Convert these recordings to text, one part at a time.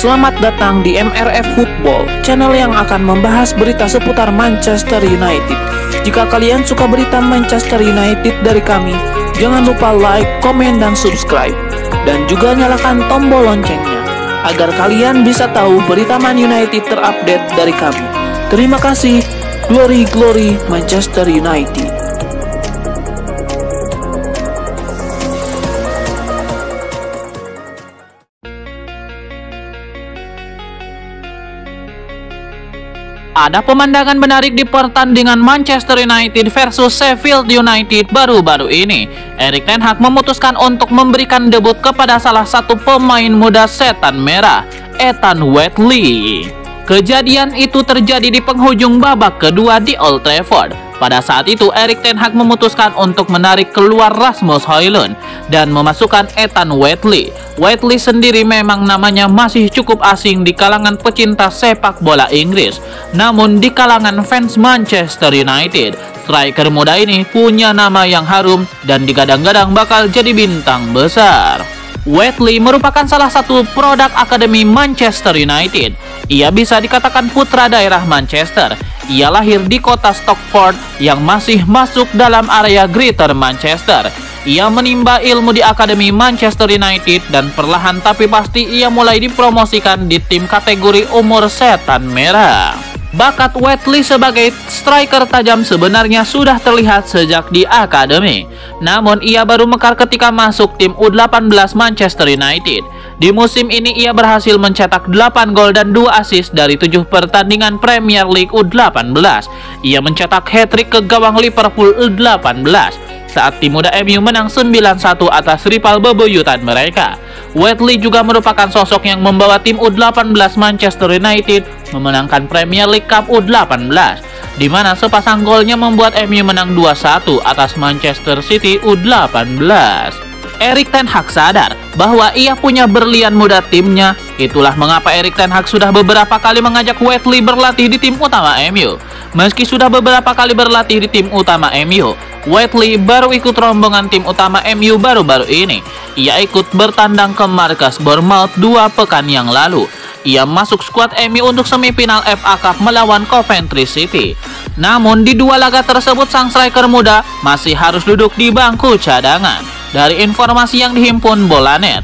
Selamat datang di MRF Football, channel yang akan membahas berita seputar Manchester United. Jika kalian suka berita Manchester United dari kami, jangan lupa like, komen, dan subscribe. Dan juga nyalakan tombol loncengnya, agar kalian bisa tahu berita Man United terupdate dari kami. Terima kasih. Glory, glory Manchester United. Ada pemandangan menarik di pertandingan Manchester United versus Sheffield United baru-baru ini. Erik ten Hag memutuskan untuk memberikan debut kepada salah satu pemain muda setan merah, Ethan Whitley. Kejadian itu terjadi di penghujung babak kedua di Old Trafford. Pada saat itu, Erik ten Hag memutuskan untuk menarik keluar Rasmus Højlund dan memasukkan Ethan Whitley. Whitley sendiri memang namanya masih cukup asing di kalangan pecinta sepak bola Inggris. Namun di kalangan fans Manchester United, striker muda ini punya nama yang harum dan digadang-gadang bakal jadi bintang besar. Whitley merupakan salah satu produk akademi Manchester United. Ia bisa dikatakan putra daerah Manchester. Ia lahir di kota Stockport yang masih masuk dalam area Greater Manchester. Ia menimba ilmu di akademi Manchester United dan perlahan tapi pasti ia mulai dipromosikan di tim kategori umur setan merah. Bakat Whitley sebagai striker tajam sebenarnya sudah terlihat sejak di akademi. Namun ia baru mekar ketika masuk tim U18 Manchester United. Di musim ini ia berhasil mencetak 8 gol dan 2 assist dari 7 pertandingan Premier League U18. Ia mencetak hat-trick ke gawang Liverpool U18 saat tim muda MU menang 9-1 atas rival bebuyutan mereka. Whitley juga merupakan sosok yang membawa tim U18 Manchester United memenangkan Premier League Cup U18, di mana sepasang golnya membuat MU menang 2-1 atas Manchester City U18. Erik ten Hag sadar bahwa ia punya berlian muda timnya. Itulah mengapa Erik ten Hag sudah beberapa kali mengajak Whitley berlatih di tim utama MU. Meski sudah beberapa kali berlatih di tim utama MU, Whitley baru ikut rombongan tim utama MU baru-baru ini. Ia ikut bertandang ke markas Bournemouth 2 pekan yang lalu. Ia masuk skuad MU untuk semifinal FA Cup melawan Coventry City. Namun di dua laga tersebut sang striker muda masih harus duduk di bangku cadangan. Dari informasi yang dihimpun Bolanet,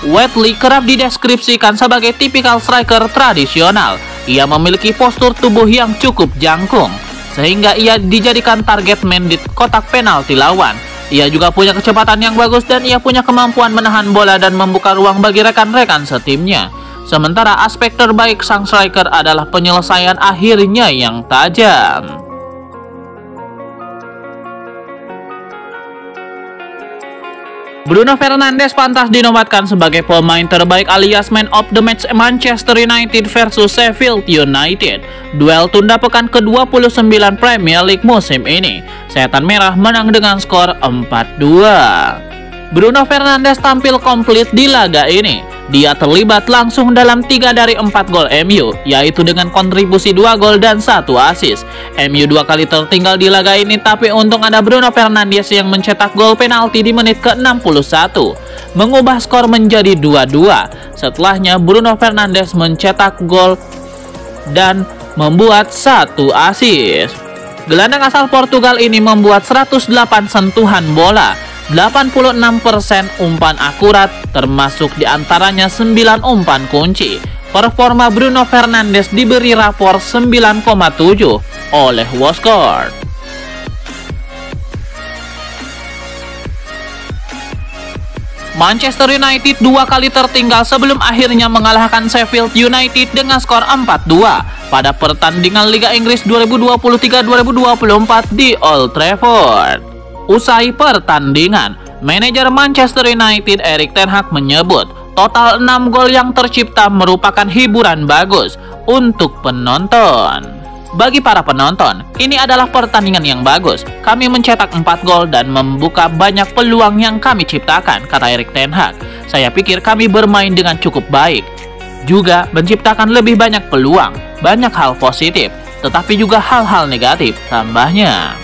Whitley kerap dideskripsikan sebagai tipikal striker tradisional. Ia memiliki postur tubuh yang cukup jangkung, sehingga ia dijadikan target man di kotak penalti lawan. Ia juga punya kecepatan yang bagus dan ia punya kemampuan menahan bola dan membuka ruang bagi rekan-rekan setimnya. Sementara aspek terbaik sang striker adalah penyelesaian akhirnya yang tajam. Bruno Fernandes pantas dinobatkan sebagai pemain terbaik alias Man of the Match Manchester United versus Sheffield United. Duel tunda pekan ke-29 Premier League musim ini. Setan Merah menang dengan skor 4-2. Bruno Fernandes tampil komplit di laga ini. Dia terlibat langsung dalam 3 dari 4 gol MU, yaitu dengan kontribusi 2 gol dan 1 assist. MU 2 kali tertinggal di laga ini, tapi untung ada Bruno Fernandes yang mencetak gol penalti di menit ke-61, mengubah skor menjadi 2-2. Setelahnya Bruno Fernandes mencetak gol dan membuat 1 assist. Gelandang asal Portugal ini membuat 108 sentuhan bola, 86% umpan akurat, termasuk diantaranya 9 umpan kunci. Performa Bruno Fernandes diberi rapor 9,7 oleh WhoScored. Manchester United 2 kali tertinggal sebelum akhirnya mengalahkan Sheffield United dengan skor 4-2 pada pertandingan Liga Inggris 2023-2024 di Old Trafford. Usai pertandingan, manajer Manchester United Erik ten Hag menyebut total 6 gol yang tercipta merupakan hiburan bagus untuk penonton. Bagi para penonton, ini adalah pertandingan yang bagus. Kami mencetak 4 gol dan membuka banyak peluang yang kami ciptakan, kata Erik ten Hag. Saya pikir kami bermain dengan cukup baik. Juga menciptakan lebih banyak peluang, banyak hal positif, tetapi juga hal-hal negatif, tambahnya.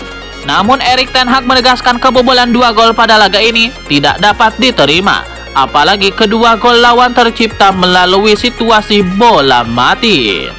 Namun Erik ten Hag menegaskan kebobolan 2 gol pada laga ini tidak dapat diterima. apalagi kedua gol lawan tercipta melalui situasi bola mati.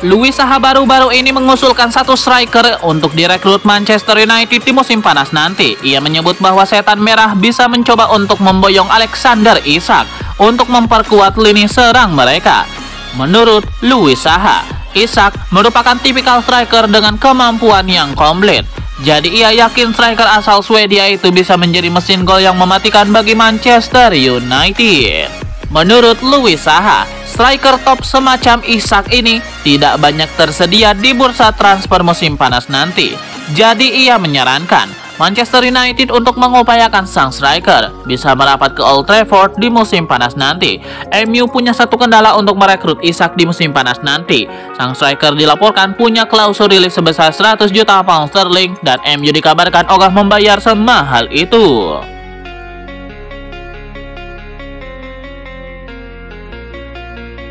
Luis Saha baru-baru ini mengusulkan satu striker untuk direkrut Manchester United di musim panas nanti. Ia menyebut bahwa setan merah bisa mencoba untuk memboyong Alexander Isak untuk memperkuat lini serang mereka. Menurut Luis Saha, Isak merupakan tipikal striker dengan kemampuan yang komplit. Jadi ia yakin striker asal Swedia itu bisa menjadi mesin gol yang mematikan bagi Manchester United. Menurut Luis Saha, striker top semacam Isak ini tidak banyak tersedia di bursa transfer musim panas nanti. Jadi ia menyarankan Manchester United untuk mengupayakan sang striker bisa merapat ke Old Trafford di musim panas nanti. MU punya satu kendala untuk merekrut Isak di musim panas nanti. Sang striker dilaporkan punya klausul rilis sebesar 100 juta pound sterling dan MU dikabarkan ogah membayar semahal itu.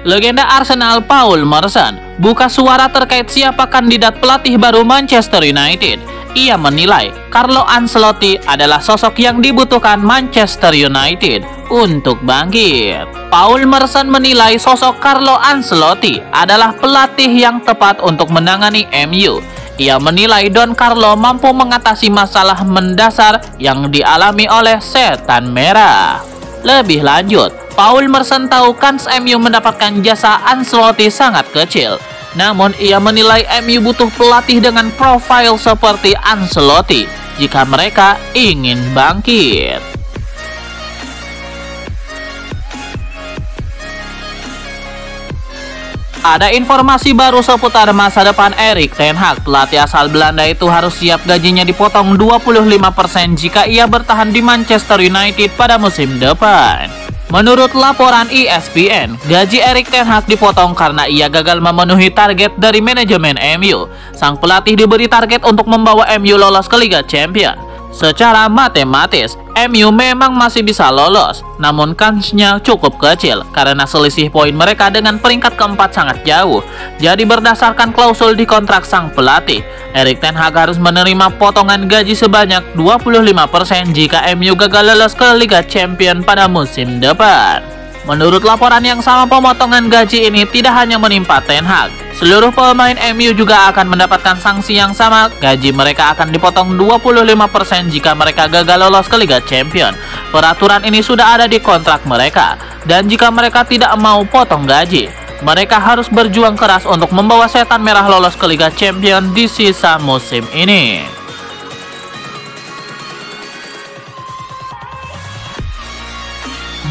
Legenda Arsenal Paul Merson buka suara terkait siapa kandidat pelatih baru Manchester United. Ia menilai Carlo Ancelotti adalah sosok yang dibutuhkan Manchester United untuk bangkit. Paul Merson menilai sosok Carlo Ancelotti adalah pelatih yang tepat untuk menangani MU. Ia menilai Don Carlo mampu mengatasi masalah mendasar yang dialami oleh setan merah. Lebih lanjut, Paul Merson tahu kans MU mendapatkan jasa Ancelotti sangat kecil. Namun ia menilai MU butuh pelatih dengan profil seperti Ancelotti jika mereka ingin bangkit. Ada informasi baru seputar masa depan Erik ten Hag. Pelatih asal Belanda itu harus siap gajinya dipotong 25% jika ia bertahan di Manchester United pada musim depan. Menurut laporan ESPN, gaji Erik ten Hag dipotong karena ia gagal memenuhi target dari manajemen MU. Sang pelatih diberi target untuk membawa MU lolos ke Liga Champions. Secara matematis, MU memang masih bisa lolos, namun kansnya cukup kecil karena selisih poin mereka dengan peringkat keempat sangat jauh. Jadi berdasarkan klausul di kontrak sang pelatih, Erik ten Hag harus menerima potongan gaji sebanyak 25% jika MU gagal lolos ke Liga Champions pada musim depan. Menurut laporan yang sama, pemotongan gaji ini tidak hanya menimpa ten Hag. Seluruh pemain MU juga akan mendapatkan sanksi yang sama. Gaji mereka akan dipotong 25% jika mereka gagal lolos ke Liga Champions. Peraturan ini sudah ada di kontrak mereka. Dan jika mereka tidak mau potong gaji, mereka harus berjuang keras untuk membawa setan merah lolos ke Liga Champions di sisa musim ini.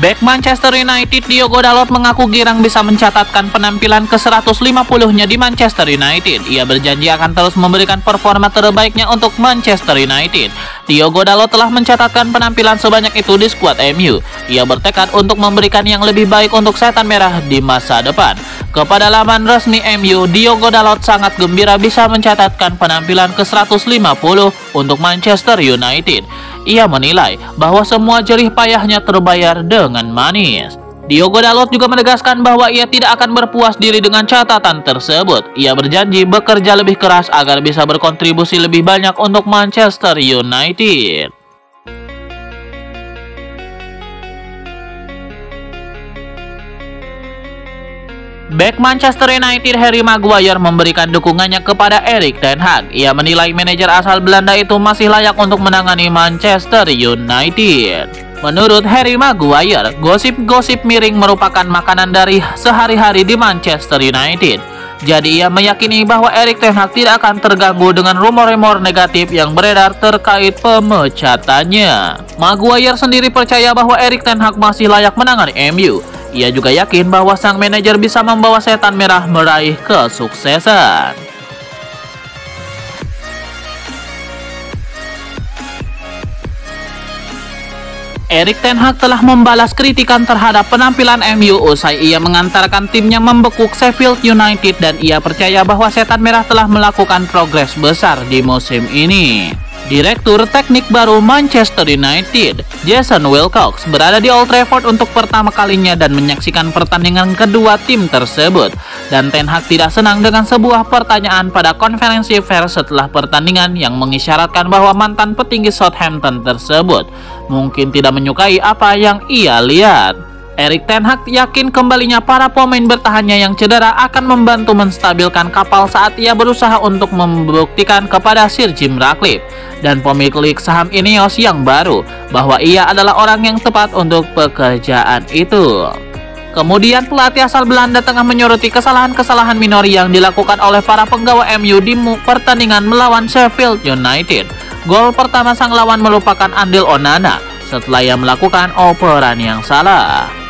Bek Manchester United Diogo Dalot mengaku girang bisa mencatatkan penampilan ke-150-nya di Manchester United. Ia berjanji akan terus memberikan performa terbaiknya untuk Manchester United. Diogo Dalot telah mencatatkan penampilan sebanyak itu di skuad MU. Ia bertekad untuk memberikan yang lebih baik untuk setan merah di masa depan. Kepada laman resmi MU, Diogo Dalot sangat gembira bisa mencatatkan penampilan ke-150 untuk Manchester United. Ia menilai bahwa semua jerih payahnya terbayar dengan manis. Diogo Dalot juga menegaskan bahwa ia tidak akan berpuas diri dengan catatan tersebut. Ia berjanji bekerja lebih keras agar bisa berkontribusi lebih banyak untuk Manchester United. Bek Manchester United Harry Maguire memberikan dukungannya kepada Erik ten Hag. Ia menilai manajer asal Belanda itu masih layak untuk menangani Manchester United. Menurut Harry Maguire, gosip-gosip miring merupakan makanan dari sehari-hari di Manchester United. Jadi ia meyakini bahwa Erik ten Hag tidak akan terganggu dengan rumor-rumor negatif yang beredar terkait pemecatannya. Maguire sendiri percaya bahwa Erik ten Hag masih layak menangani MU. Ia juga yakin bahwa sang manajer bisa membawa setan merah meraih kesuksesan. Erik ten Hag telah membalas kritikan terhadap penampilan MU usai ia mengantarkan timnya membekuk Sheffield United dan ia percaya bahwa setan merah telah melakukan progres besar di musim ini. Direktur teknik baru Manchester United, Jason Wilcox, berada di Old Trafford untuk pertama kalinya dan menyaksikan pertandingan kedua tim tersebut. dan Ten Hag tidak senang dengan sebuah pertanyaan pada konferensi pers setelah pertandingan yang mengisyaratkan bahwa mantan petinggi Southampton tersebut mungkin tidak menyukai apa yang ia lihat. Erik ten Hag yakin kembalinya para pemain bertahannya yang cedera akan membantu menstabilkan kapal saat ia berusaha untuk membuktikan kepada Sir Jim Ratcliffe dan pemilik saham Ineos yang baru bahwa ia adalah orang yang tepat untuk pekerjaan itu. Kemudian pelatih asal Belanda tengah menyoroti kesalahan-kesalahan minor yang dilakukan oleh para penggawa MU di pertandingan melawan Sheffield United. Gol pertama sang lawan merupakan andil Onana setelah ia melakukan operan yang salah.